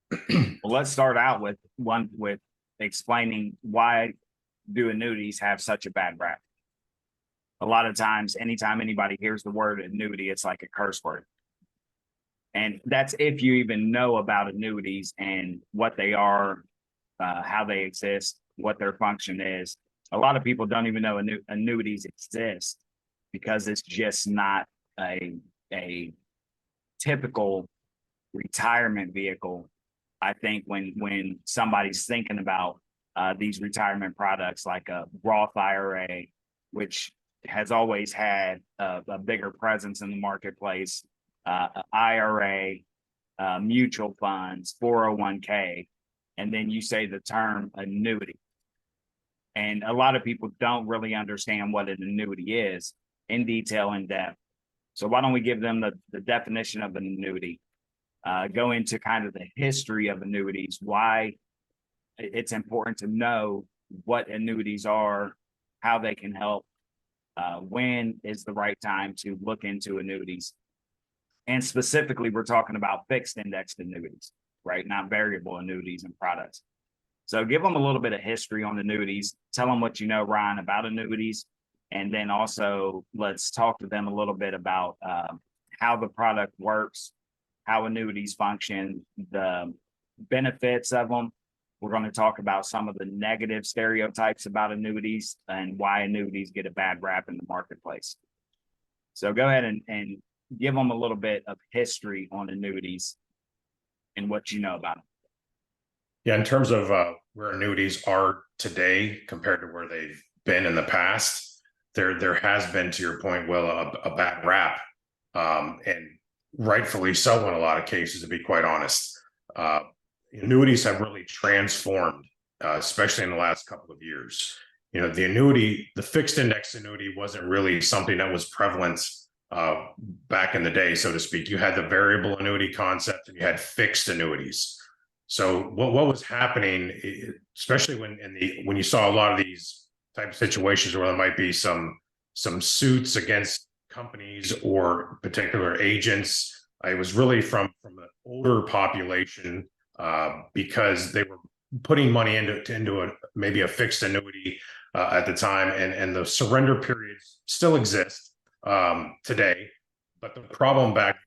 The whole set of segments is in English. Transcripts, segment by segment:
Well, let's start out with explaining why do annuities have such a bad rap. A lot of times, anytime anybody hears the word annuity, it's like a curse word. And that's if you even know about annuities and what they are, how they exist, what their function is. A lot of people don't even know annuities exist because it's just not a typical retirement vehicle. I think when somebody's thinking about these retirement products like a Roth IRA, which has always had a bigger presence in the marketplace, IRA, mutual funds, 401k, and then you say the term annuity. And a lot of people don't really understand what an annuity is in detail, in depth. So why don't we give them the definition of an annuity? Go into kind of the history of annuities, why it's important to know what annuities are, how they can help, when is the right time to look into annuities. And specifically, we're talking about fixed indexed annuities, right? Not variable annuities and products. So give them a little bit of history on annuities. Tell them what you know, Ryan, about annuities. And then also let's talk to them a little bit about how the product works, how annuities function, the benefits of them. We're going to talk about some of the negative stereotypes about annuities and why annuities get a bad rap in the marketplace. So go ahead and give them a little bit of history on annuities and what you know about them. Yeah, in terms of where annuities are today compared to where they've been in the past, there has been, to your point, Will, a bad rap, and rightfully so in a lot of cases, to be quite honest. Annuities have really transformed, especially in the last couple of years. You know, the fixed index annuity wasn't really something that was prevalent back in the day, so to speak. You had the variable annuity concept and you had fixed annuities. So what was happening, especially when you saw a lot of these type of situations where there might be some suits against companies or particular agents, it was really from an older population, because they were putting money into maybe a fixed annuity at the time, and the surrender periods still exist today. But the problem back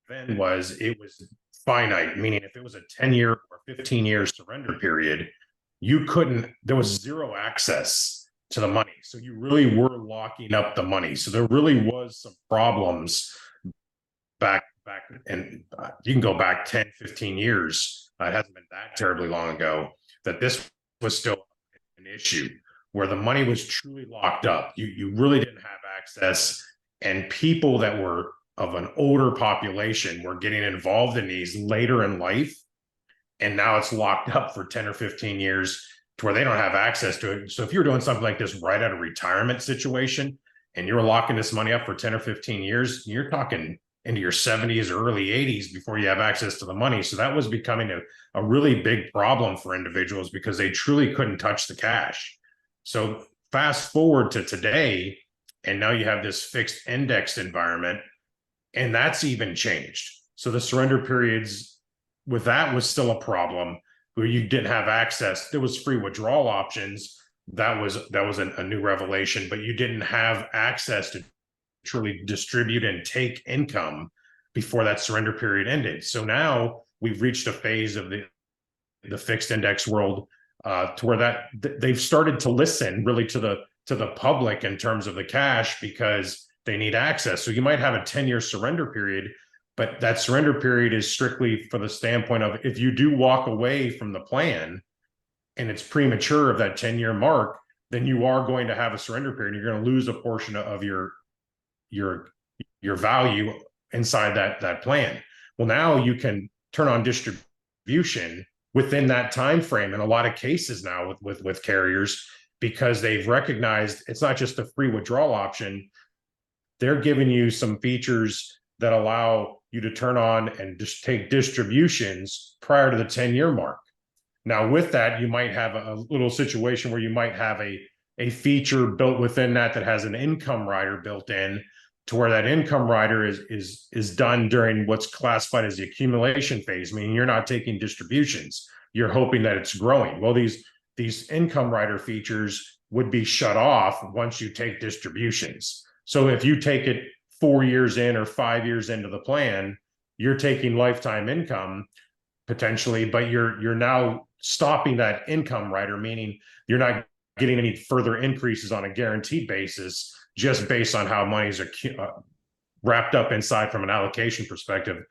then was it was finite, meaning if it was a 10-year or 15-year surrender period, there was zero access to the money. So you really were locking up the money. So there really was some problems back, and you can go back 10, 15 years. It hasn't been that terribly long ago that this was still an issue where the money was truly locked up. You really didn't have access, and people that were of an older population were getting involved in these later in life, and now it's locked up for 10 or 15 years to where they don't have access to it. So if you're doing something like this right out of retirement situation and you're locking this money up for 10 or 15 years, you're talking into your 70s or early 80s before you have access to the money. So that was becoming a really big problem for individuals because they truly couldn't touch the cash. So fast forward to today, and now you have this fixed indexed environment, and that's even changed. So the surrender periods with that was still a problem where you didn't have access. There was free withdrawal options. That was a new revelation, but you didn't have access to truly distribute and take income before that surrender period ended. So now we've reached a phase of the fixed index world to where they've started to listen really to the public in terms of the cash because they need access. So you might have a 10-year surrender period, but that surrender period is strictly for the standpoint of if you do walk away from the plan and it's premature of that 10-year mark, then you are going to have a surrender period. You're going to lose a portion of your value inside that plan. Well, now you can turn on distribution within that time frame in a lot of cases now with carriers, because they've recognized it's not just a free withdrawal option. They're giving you some features that allow you to turn on and just take distributions prior to the 10-year mark. Now, with that, you might have a little situation where you might have a feature built within that has an income rider built in to where that income rider is done during what's classified as the accumulation phase, meaning you're not taking distributions. You're hoping that it's growing. Well, these income rider features would be shut off once you take distributions. So if you take it 4 years in or 5 years into the plan, you're taking lifetime income potentially, but you're now stopping that income rider, meaning you're not getting any further increases on a guaranteed basis, just based on how money's wrapped up inside from an allocation perspective,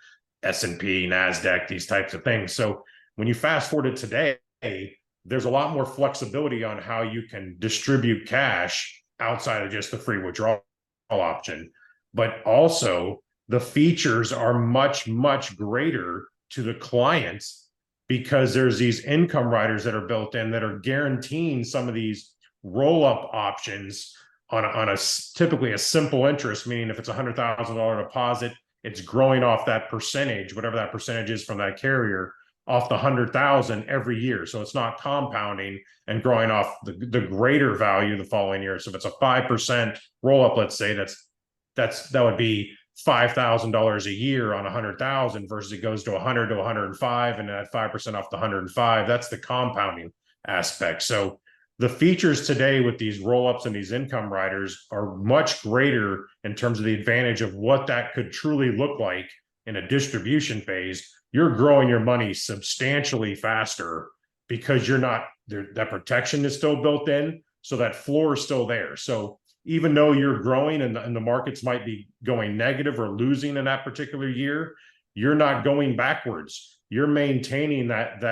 S&P, NASDAQ, these types of things. So when you fast forward to today, there's a lot more flexibility on how you can distribute cash outside of just the free withdrawal option. But also the features are much, much greater to the clients because there's these income riders that are built in that are guaranteeing some of these roll-up options on a typically a simple interest, meaning if it's $100,000 deposit, it's growing off that percentage, whatever that percentage is from that carrier, off the 100,000 every year. So it's not compounding and growing off the greater value the following year. So if it's a 5% roll-up, let's say that would be $5,000 a year on 100,000 versus it goes to 100 to 105 and at 5% off the 105. That's the compounding aspect. So the features today with these roll-ups and these income riders are much greater in terms of the advantage of what that could truly look like in a distribution phase. You're growing your money substantially faster because you're not there. That protection is still built in. So that floor is still there. So even though you're growing and the markets might be going negative or losing in that particular year, you're not going backwards. You're maintaining that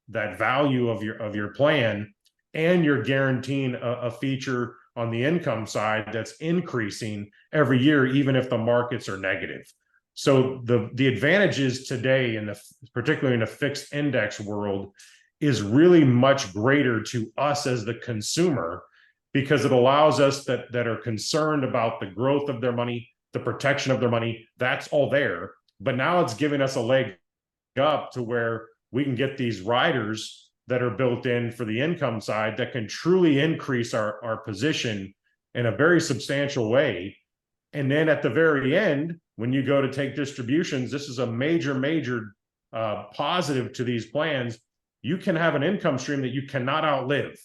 value of your plan, and you're guaranteeing a feature on the income side that's increasing every year, even if the markets are negative. So the advantages today, particularly in the fixed index world, is really much greater to us as the consumer, because it allows us that are concerned about the growth of their money, the protection of their money. That's all there. But now it's giving us a leg up to where we can get these riders that are built in for the income side that can truly increase our position in a very substantial way. And then at the very end, when you go to take distributions, this is a major positive to these plans. You can have an income stream that you cannot outlive,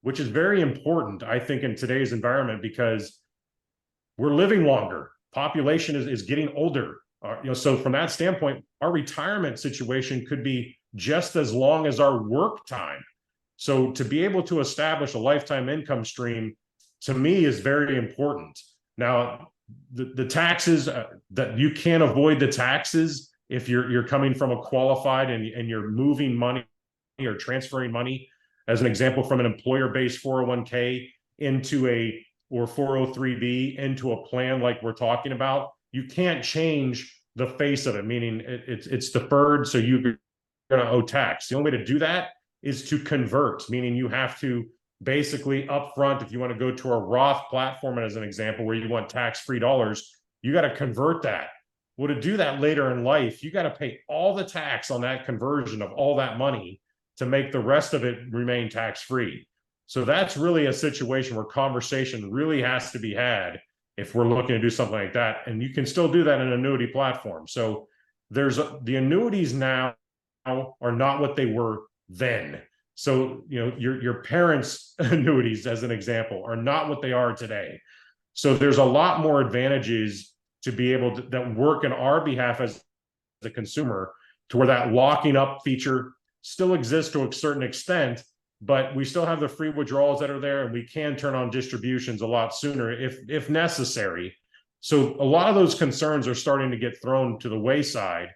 which is very important, I think, in today's environment, because we're living longer. Population is getting older. So from that standpoint, our retirement situation could be just as long as our work time. So to be able to establish a lifetime income stream, to me, is very important. Now, the taxes, that you can't avoid the taxes if you're coming from a qualified and you're moving money or transferring money, as an example, from an employer-based 401k or 403b into a plan like we're talking about. You can't change the face of it, meaning it's deferred, so you're going to owe tax. The only way to do that is to convert, meaning you have to basically upfront, if you want to go to a Roth platform, as an example, where you want tax-free dollars, you got to convert that. Well, to do that later in life, you got to pay all the tax on that conversion of all that money to make the rest of it remain tax-free. So that's really a situation where conversation really has to be had if we're looking to do something like that. And you can still do that in an annuity platform. So the annuities now are not what they were then. So, your parents' annuities, as an example, are not what they are today. So there's a lot more advantages to be able to that work in our behalf as the consumer, to where that locking up feature still exists to a certain extent, but we still have the free withdrawals that are there, and we can turn on distributions a lot sooner if necessary. So a lot of those concerns are starting to get thrown to the wayside,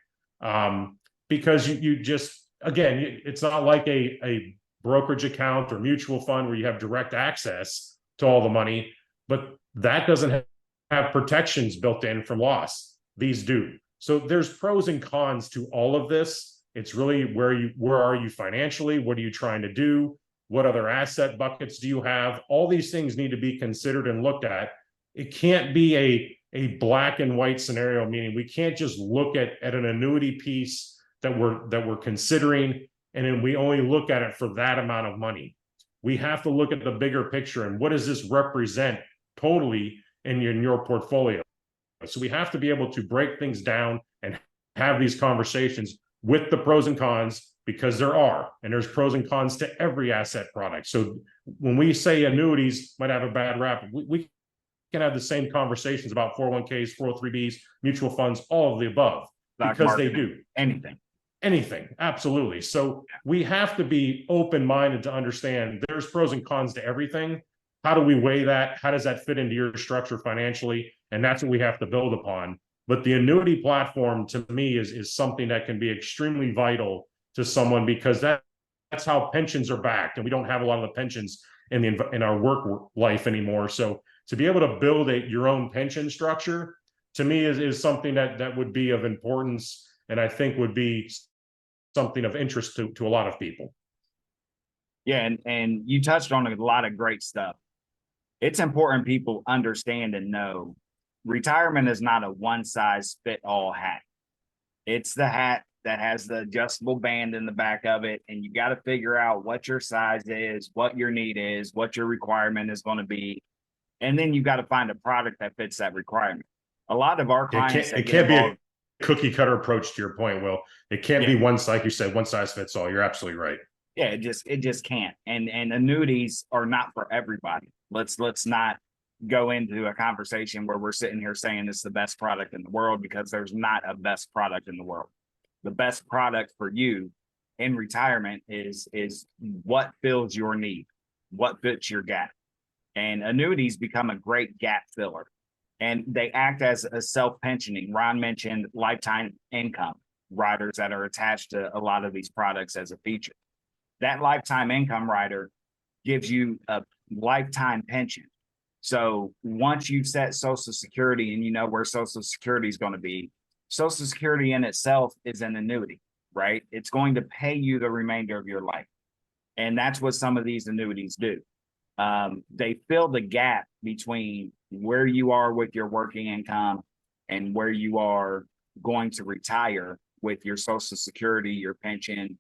because you just, again, it's not like a brokerage account or mutual fund where you have direct access to all the money, but that doesn't have protections built in from loss. These do. So there's pros and cons to all of this. It's really where are you financially? What are you trying to do? What other asset buckets do you have? All these things need to be considered and looked at. It can't be a black and white scenario, meaning we can't just look at an annuity piece that we're considering, and then we only look at it for that amount of money. We have to look at the bigger picture and what does this represent totally in your portfolio. So we have to be able to break things down and have these conversations with the pros and cons, because there's pros and cons to every asset product. So when we say annuities might have a bad rap, we can have the same conversations about 401ks, 403bs, mutual funds, all of the above, Stock because they market, do anything. Absolutely. So we have to be open-minded to understand there's pros and cons to everything. How do we weigh that? How does that fit into your structure financially? And that's what we have to build upon. But the annuity platform, to me, is something that can be extremely vital to someone, because that's how pensions are backed, and we don't have a lot of the pensions in our work life anymore. So to be able to build your own pension structure, to me, is something that would be of importance, and I think would be something of interest to a lot of people. Yeah, and you touched on a lot of great stuff. It's important people understand and know retirement is not a one size fit all hat. It's the hat that has the adjustable band in the back of it, and you got to figure out what your size is, what your need is, what your requirement is going to be, and then you got to find a product that fits that requirement. A lot of our clients, it can't be a cookie cutter approach, to your point, Will. It can't be like you said, one size fits all. You're absolutely right. Yeah, it just can't. And annuities are not for everybody. Let's not go into a conversation where we're sitting here saying it's the best product in the world, because there's not a best product in the world. The best product for you in retirement is what fills your need, what fits your gap. And annuities become a great gap filler, and they act as a self-pensioning. Ron mentioned lifetime income riders that are attached to a lot of these products as a feature. That lifetime income rider gives you a lifetime pension. So once you've set Social Security and you know where Social Security is going to be, Social Security in itself is an annuity, right? It's going to pay you the remainder of your life. And that's what some of these annuities do. They fill the gap between where you are with your working income and where you are going to retire with your Social Security, your pension,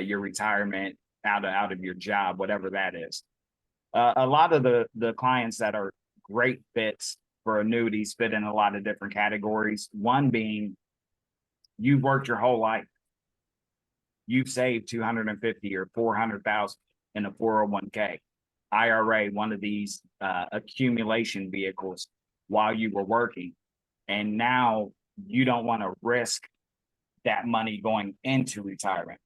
your retirement out of your job, whatever that is. A lot of the clients that are great fits for annuities fit in a lot of different categories. One being, you've worked your whole life. You've saved 250 or 400,000 in a 401k, IRA, one of these accumulation vehicles while you were working. And now you don't want to risk that money going into retirement.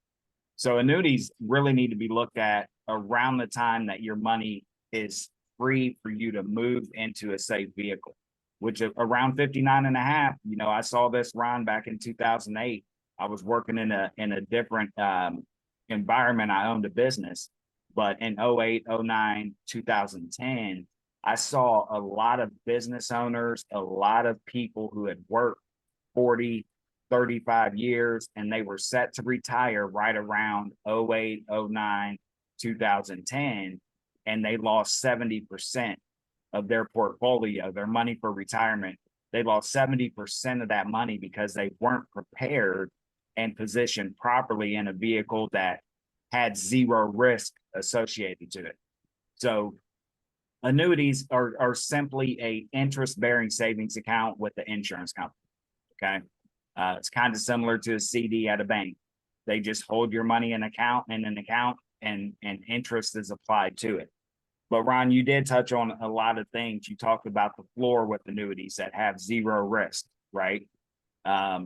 So annuities really need to be looked at around the time that your money is free for you to move into a safe vehicle, which around 59 and a half, I saw this, Ron, back in 2008. I was working in a different environment. I owned a business, but in 08, 09, 2010, I saw a lot of business owners, a lot of people who had worked 40, 35 years, and they were set to retire right around 08, 09, 2010, and they lost 70% of their portfolio, their money for retirement. They lost 70% of that money because they weren't prepared and positioned properly in a vehicle that had zero risk associated to it. So annuities are simply a interest-bearing savings account with the insurance company. Okay. It's kind of similar to a CD at a bank. They just hold your money in an account, and interest is applied to it. But Ron, you did touch on a lot of things. You talked about the floor with annuities that have zero risk, right? A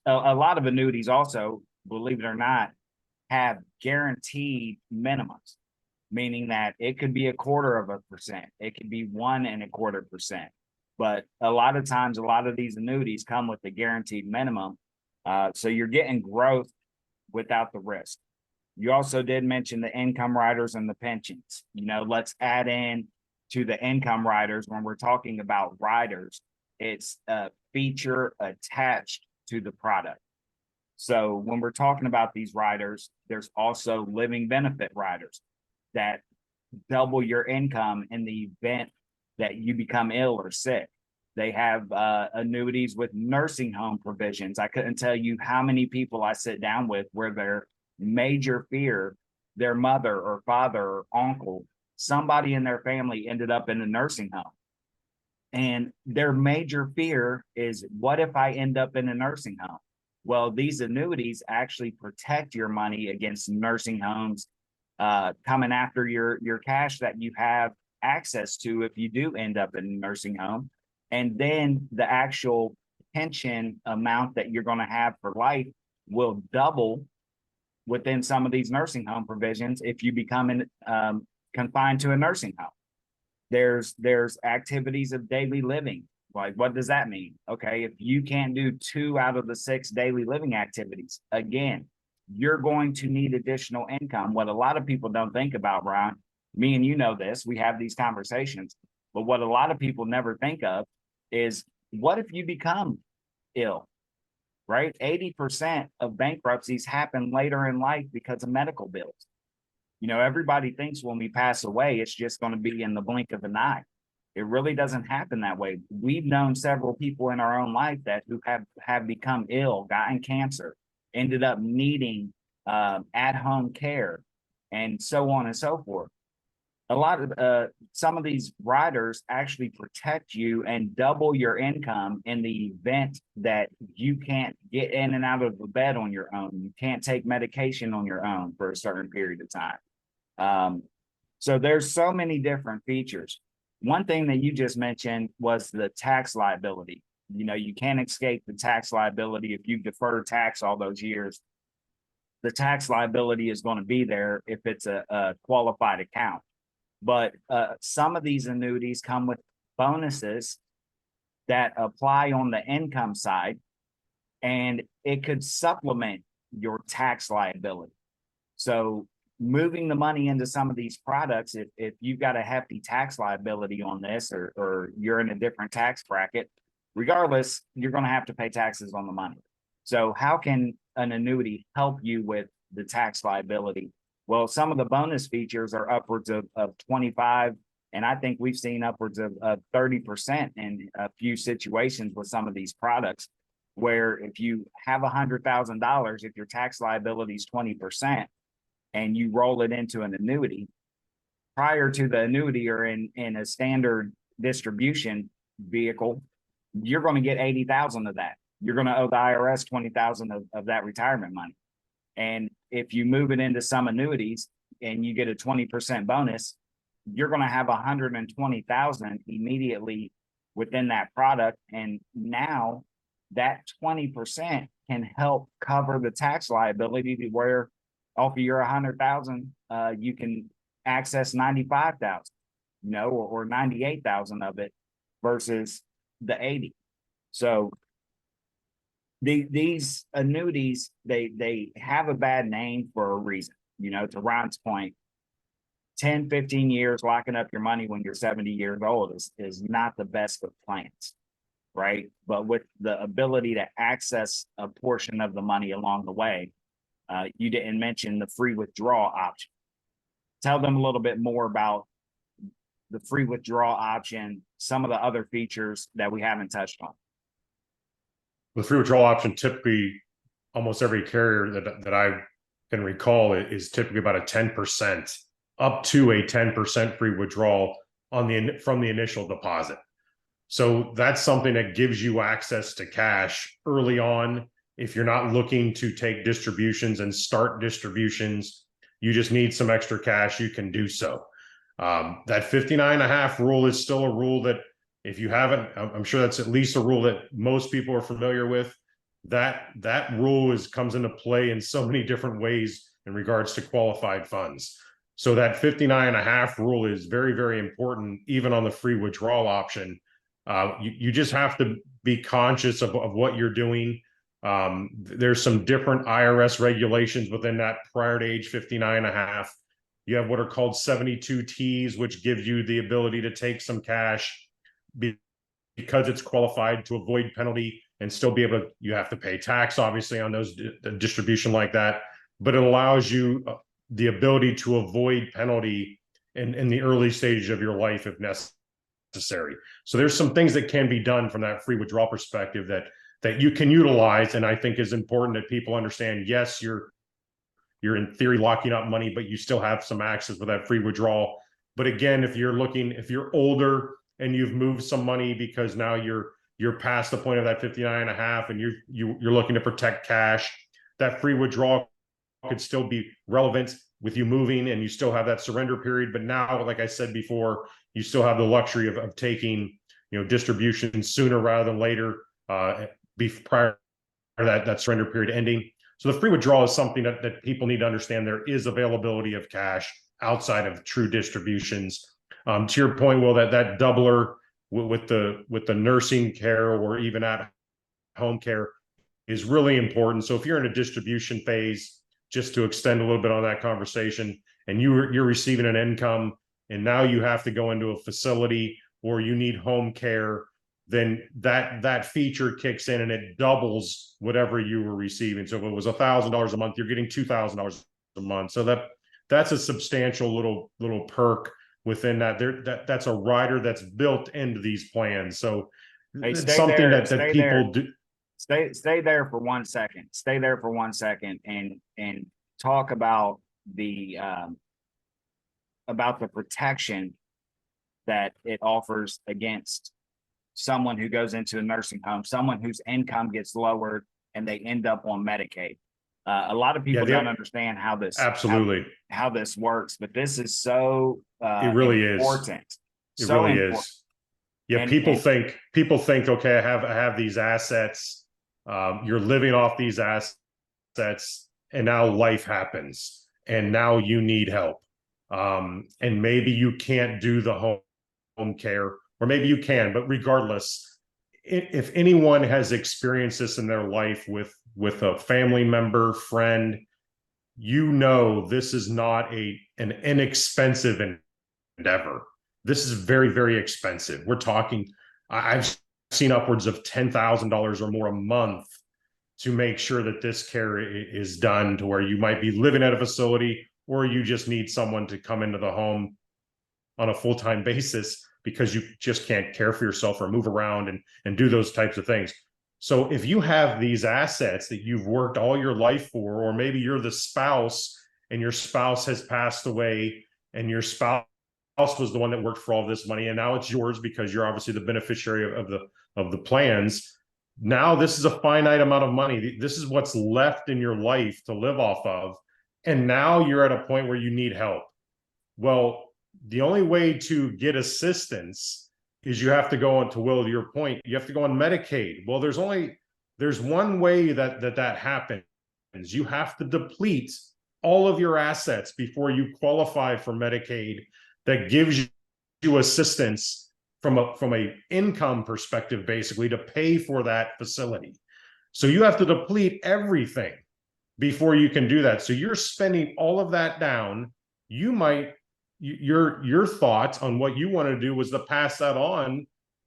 lot of annuities also, believe it or not, have guaranteed minimums, meaning that it could be 0.25%, it could be 1.25%. But a lot of times, a lot of these annuities come with a guaranteed minimum. So you're getting growth without the risk. You also did mention the income riders and the pensions. Let's add in to the income riders. When we're talking about riders, it's a feature attached to the product. So when we're talking about these riders, there's also living benefit riders that double your income in the event that you become ill or sick. They have annuities with nursing home provisions. I couldn't tell you how many people I sit down with where their major fear, their mother or father or uncle, somebody in their family ended up in a nursing home. And their major fear is, what if I end up in a nursing home? Well, these annuities actually protect your money against nursing homes coming after your cash that you have access to if you do end up in a nursing home. And then the actual pension amount that you're going to have for life will double within some of these nursing home provisions if you become confined to a nursing home. There's activities of daily living. Like, what does that mean? Okay, if you can't do 2 out of the 6 daily living activities, again, you're going to need additional income. What a lot of people don't think about, Brian, me and you know this, we have these conversations, but what a lot of people never think of is, what if you become ill, right? 80% of bankruptcies happen later in life because of medical bills. You know, everybody thinks when we pass away, it's just going to be in the blink of an eye. It really doesn't happen that way. We've known several people in our own life that who have become ill, gotten cancer, ended up needing at-home care, and so on and so forth. A lot of some of these riders actually protect you and double your income in the event that you can't get in and out of the bed on your own. You can't take medication on your own for a certain period of time. So there's so many different features. One thing that you just mentioned was the tax liability. You know, you can't escape the tax liability if you defer tax all those years. The tax liability is going to be there if it's a qualified account. But some of these annuities come with bonuses that apply on the income side, and it could supplement your tax liability. So moving the money into some of these products, if you've got a hefty tax liability on this, or you're in a different tax bracket, regardless, you're going to have to pay taxes on the money. So how can an annuity help you with the tax liability? Well, some of the bonus features are upwards of 25, and I think we've seen upwards of 30% in a few situations with some of these products, where if you have $100,000, if your tax liability is 20%, and you roll it into an annuity, prior to the annuity or in a standard distribution vehicle, you're going to get 80,000 of that. You're going to owe the IRS 20,000 of that retirement money. And if you move it into some annuities and you get a 20% bonus, you're going to have 120,000 immediately within that product. And now that 20% can help cover the tax liability to where off of your 100,000, you can access 95,000, you know, or 98,000 of it versus the 80. So these annuities, they have a bad name for a reason. You know, to Ron's point, 10, 15 years locking up your money when you're 70 years old is not the best of plans, right? But with the ability to access a portion of the money along the way, you didn't mention the free withdrawal option. Tell them a little bit more about the free withdrawal option, some of the other features that we haven't touched on. The free withdrawal option, typically almost every carrier that I can recall is typically about a 10%, up to a 10% free withdrawal from the initial deposit. So that's something that gives you access to cash early on. If you're not looking to take distributions and start distributions, you just need some extra cash, you can do so. That 59.5 rule is still a rule that, if you haven't, I'm sure that's at least a rule that most people are familiar with. That rule comes into play in so many different ways in regards to qualified funds. So that 59.5 rule is very, very important, even on the free withdrawal option. You just have to be conscious of what you're doing. There's some different IRS regulations within that prior to age 59.5. You have what are called 72 Ts, which gives you the ability to take some cash because it's qualified to avoid penalty and still be able to, you have to pay tax obviously on those distribution like that, but it allows you the ability to avoid penalty in the early stage of your life if necessary. So there's some things that can be done from that free withdrawal perspective that you can utilize, and I think is important that people understand. Yes, you're in theory locking up money, but you still have some access with that free withdrawal. But again, if you're older and you've moved some money because now you're past the point of that 59 and a half, and you're looking to protect cash, that free withdrawal could still be relevant with you moving, and you still have that surrender period. But now, like I said before, you still have the luxury of taking, distributions sooner rather than later, prior to that surrender period ending. So the free withdrawal is something that people need to understand. There is availability of cash outside of true distributions. To your point, Will, that doubler with the nursing care or even at home care is really important. So if you're in a distribution phase, just to extend a little bit on that conversation, and you're receiving an income, and now you have to go into a facility or you need home care, then that feature kicks in and it doubles whatever you were receiving. So if it was $1,000 a month, you're getting $2,000 a month. So that's a substantial little perk within that. That's a rider that's built into these plans. So Hey, it's something that people do. Stay there for 1 second. Stay there for 1 second and talk about the protection that it offers against someone who goes into a nursing home, someone whose income gets lowered and they end up on Medicaid. A lot of people don't understand how this how this works, but this is so it really important. It really is. Yeah, people think, okay, I have these assets. You're living off these assets, and now life happens, and now you need help. And maybe you can't do the home care, or maybe you can, but regardless, if anyone has experienced this in their life with a family member, friend, this is not an inexpensive endeavor. This is very, very expensive. We're talking, I've seen upwards of $10,000 or more a month to make sure that this care is done, to where you might be living at a facility, or you just need someone to come into the home on a full-time basis because you just can't care for yourself or move around and do those types of things. So if you have these assets that you've worked all your life for, or maybe you're the spouse and your spouse has passed away and your spouse was the one that worked for all this money, and now it's yours because you're obviously the beneficiary of the plans. Now this is a finite amount of money. This is what's left in your life to live off of. And now you're at a point where you need help. Well, the only way to get assistance is you have to go on, to Will, to your point, you have to go on Medicaid. Well, there's one way that happens. You have to deplete all of your assets before you qualify for Medicaid. That gives you assistance from a income perspective, basically, to pay for that facility. So you have to deplete everything before you can do that. So you're spending all of that down. Your thoughts on what you want to do was to pass that on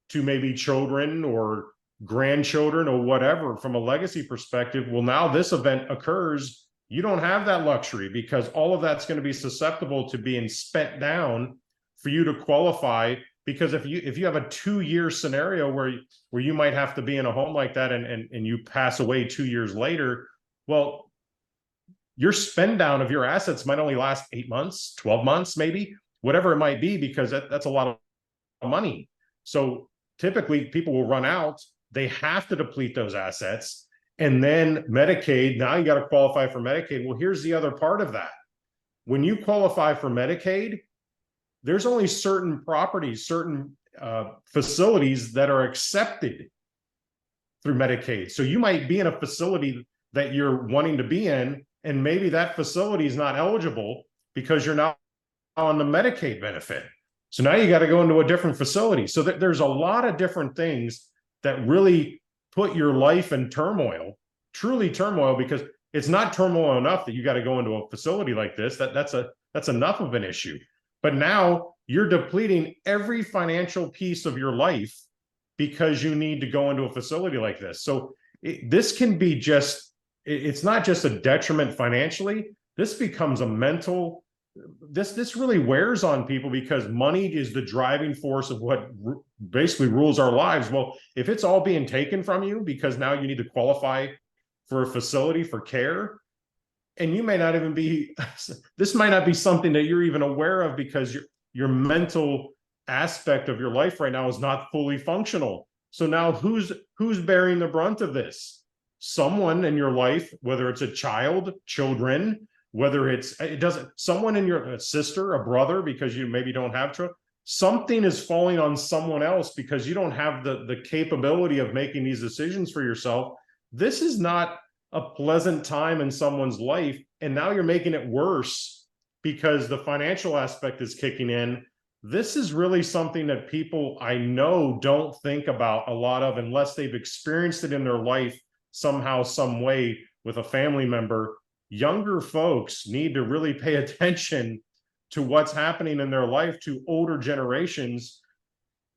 to maybe children or grandchildren or whatever from a legacy perspective. Well, now this event occurs, you don't have that luxury, because all of that's going to be susceptible to being spent down for you to qualify. Because if you have a 2-year scenario where you might have to be in a home like that and you pass away 2 years later, well, your spend down of your assets might only last 8 months, 12 months, maybe, whatever it might be, because that's a lot of money. So typically people will run out. They have to deplete those assets. And then Medicaid, now you got to qualify for Medicaid. Well, here's the other part of that. When you qualify for Medicaid, there's only certain properties, certain facilities that are accepted through Medicaid. So you might be in a facility that you're wanting to be in, and maybe that facility is not eligible because you're now on the Medicaid benefit. So now you got to go into a different facility. So there's a lot of different things that really put your life in turmoil, truly turmoil, because it's not turmoil enough that you got to go into a facility like this. That's enough of an issue. But now you're depleting every financial piece of your life because you need to go into a facility like this. So this can be it's not just a detriment financially. This becomes a mental, this really wears on people, because money is the driving force of what basically rules our lives. Well, if it's all being taken from you because now you need to qualify for a facility for care, and you may not even be, this might not be something that you're even aware of, because your mental aspect of your life right now is not fully functional. So now who's bearing the brunt of this? Someone in your life, whether it's a child, children, whether it doesn't, someone in your sister, a brother, because you maybe don't have children, something is falling on someone else because you don't have the capability of making these decisions for yourself. This is not a pleasant time in someone's life, and now you're making it worse because the financial aspect is kicking in. This is really something that people I know don't think about a lot of unless they've experienced it in their life somehow, some way with a family member. Younger folks need to really pay attention to what's happening in their life to older generations.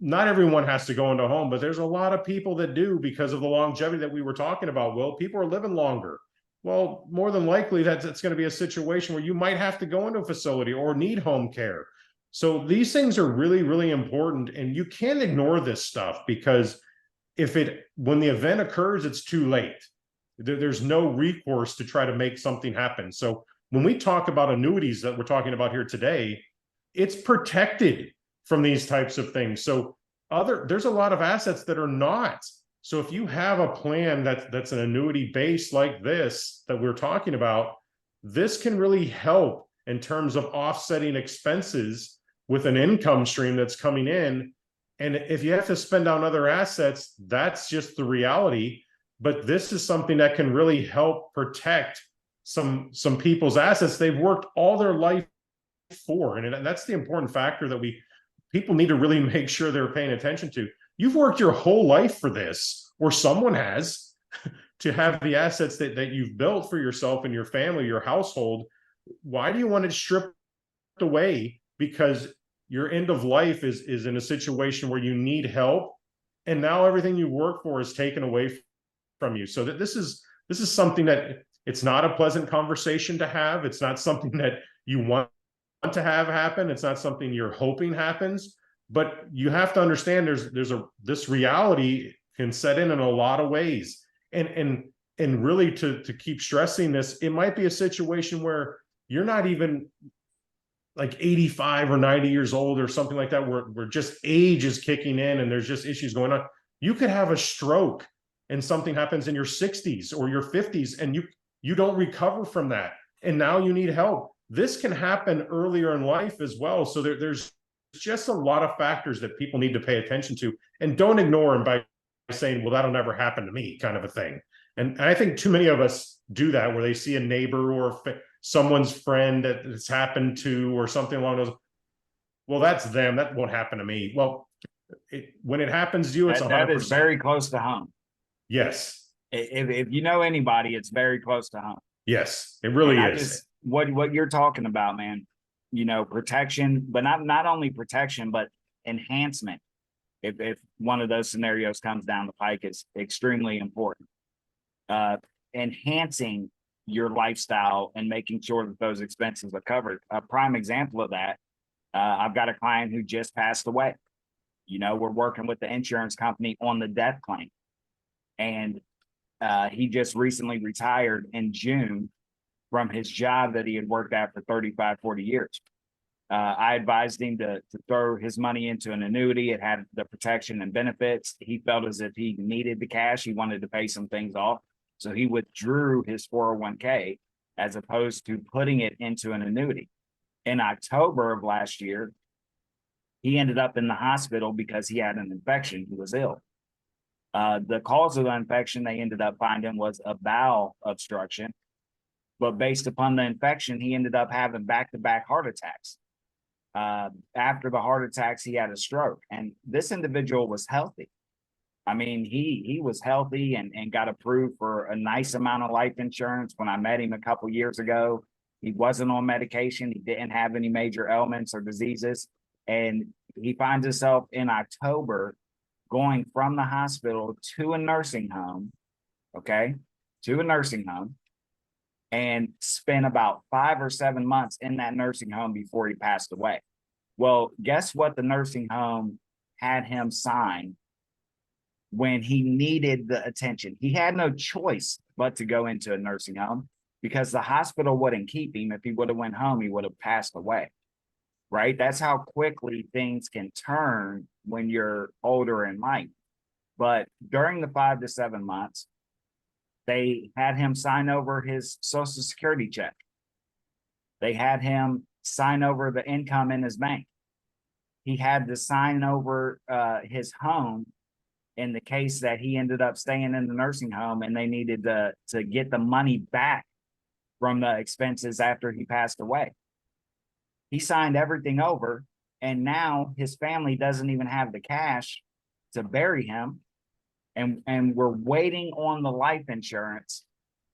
Not everyone has to go into a home, but there's a lot of people that do because of the longevity that we were talking about. Well, people are living longer. Well, more than likely it's going to be a situation where you might have to go into a facility or need home care. So these things are really, really important, and you can't ignore this stuff because when the event occurs, it's too late. There's no recourse to try to make something happen. So when we talk about annuities that we're talking about here today, it's protected from these types of things. So there's a lot of assets that are not. So if you have a plan that's an annuity base like this that we're talking about, this can really help in terms of offsetting expenses with an income stream that's coming in. And if you have to spend on other assets, that's just the reality. But this is something that can really help protect some people's assets they've worked all their life for. And that's the important factor that people need to really make sure they're paying attention to. You've worked your whole life for this, or someone has, to have the assets that you've built for yourself and your family, your household. Why do you want it stripped away because your end of life is in a situation where you need help, and now everything you work for is taken away from you? So that this is something that it's not a pleasant conversation to have. It's not something that you want to have happen. It's not something you're hoping happens, but you have to understand this reality can set in a lot of ways. And really to keep stressing this, it might be a situation where you're not even like 85 or 90 years old or something like that, where just age is kicking in and there's just issues going on. You could have a stroke and something happens in your 60s or your 50s, and you don't recover from that, and now you need help. This can happen earlier in life as well. So there's just a lot of factors that people need to pay attention to, and don't ignore them by saying, well, that'll never happen to me, kind of a thing. And I think too many of us do that, where they see a neighbor or someone's friend that it's happened to or something along those. Well, that's them. That won't happen to me. Well, when it happens to you, it's 100%. That is very close to home. Yes. If you know anybody, it's very close to home. Yes, it really is. What you're talking about, man, protection, but not only protection, but enhancement. If one of those scenarios comes down the pike, is extremely important. Enhancing your lifestyle and making sure that those expenses are covered. A prime example of that, I've got a client who just passed away. We're working with the insurance company on the death claim. And he just recently retired in June from his job that he had worked at for 35, 40 years. I advised him to throw his money into an annuity. It had the protection and benefits. He felt as if he needed the cash. He wanted to pay some things off. So he withdrew his 401k as opposed to putting it into an annuity. In October of last year, he ended up in the hospital because he had an infection. He was ill. The cause of the infection they ended up finding was a bowel obstruction. But based upon the infection, he ended up having back-to-back heart attacks. After the heart attacks, he had a stroke. And this individual was healthy. I mean, he was healthy and got approved for a nice amount of life insurance. When I met him a couple years ago, he wasn't on medication. He didn't have any major ailments or diseases. And he finds himself in October going from the hospital to a nursing home, and spent about 5 or 7 months in that nursing home before he passed away. Well, guess what the nursing home had him sign when he needed the attention? He had no choice but to go into a nursing home because the hospital wouldn't keep him. If he would have went home, he would have passed away. right? That's how quickly things can turn when you're older in life. But during the 5 to 7 months, they had him sign over his social security check. They had him sign over the income in his bank. He had to sign over his home in the case that he ended up staying in the nursing home and they needed to get the money back from the expenses after he passed away. He signed everything over, and now his family doesn't even have the cash to bury him. And we're waiting on the life insurance,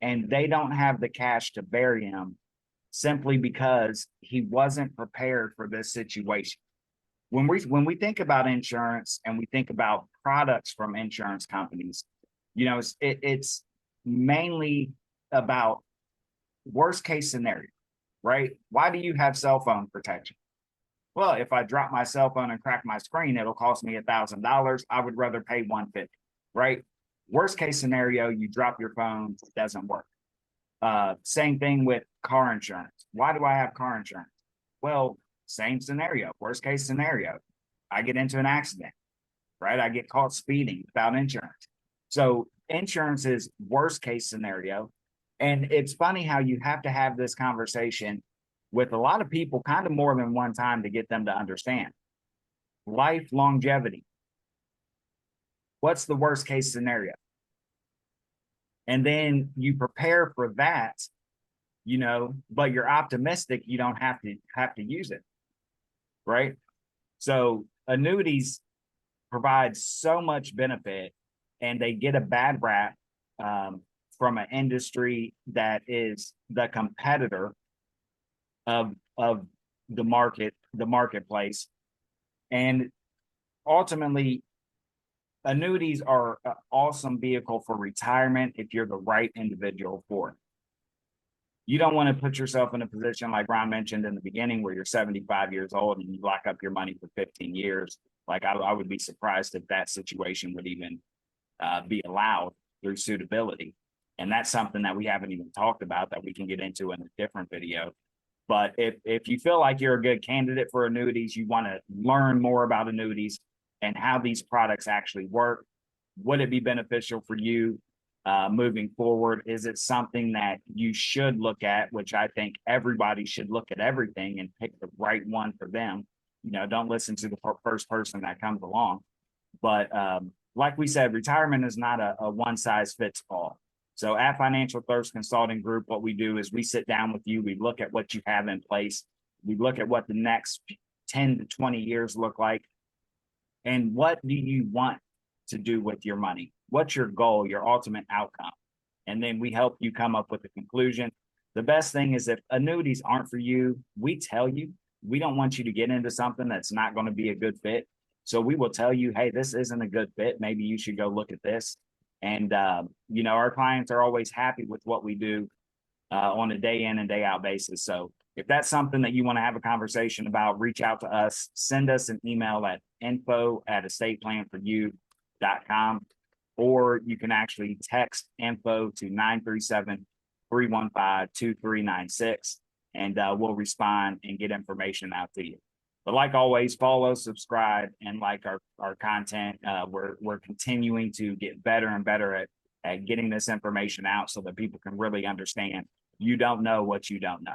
and they don't have the cash to bury him simply because he wasn't prepared for this situation. When we think about insurance and we think about products from insurance companies, it's mainly about worst case scenario, right? Why do you have cell phone protection? Well, if I drop my cell phone and crack my screen, it'll cost me $1,000. I would rather pay $150, right? Worst case scenario, you drop your phone, it doesn't work. Same thing with car insurance. Why do I have car insurance? Well, same scenario. Worst case scenario, I get into an accident, right? I get caught speeding without insurance. So insurance is worst case scenario. And it's funny how you have to have this conversation with a lot of people kind of more than one time to get them to understand. Life longevity. What's the worst case scenario? And then you prepare for that, but you're optimistic you don't have to use it, right? So annuities provide so much benefit, and they get a bad rap from an industry that is the competitor of the marketplace. And ultimately, annuities are an awesome vehicle for retirement if you're the right individual for it. You don't want to put yourself in a position like Ron mentioned in the beginning where you're 75 years old and you lock up your money for 15 years. Like I would be surprised if that situation would even be allowed through suitability. And that's something that we haven't even talked about that we can get into in a different video. But if you feel like you're a good candidate for annuities, you want to learn more about annuities and how these products actually work, would it be beneficial for you moving forward? Is it something that you should look at, which I think everybody should look at everything and pick the right one for them. Don't listen to the first person that comes along. But like we said, retirement is not a one size fits all. So at Financial Thirst Consulting Group, what we do is we sit down with you, we look at what you have in place, we look at what the next 10 to 20 years look like, and what do you want to do with your money? What's your goal, your ultimate outcome? And then we help you come up with a conclusion. The best thing is if annuities aren't for you, we tell you. We don't want you to get into something that's not going to be a good fit. So we will tell you, hey, this isn't a good fit. Maybe you should go look at this. And, our clients are always happy with what we do on a day in and day out basis. So if that's something that you want to have a conversation about, reach out to us, send us an email at info@estateplanforyou.com, or you can actually text info to 937-315-2396, and we'll respond and get information out to you. But like always, follow, subscribe, and like our content. We're continuing to get better and better at getting this information out so that people can really understand you don't know what you don't know.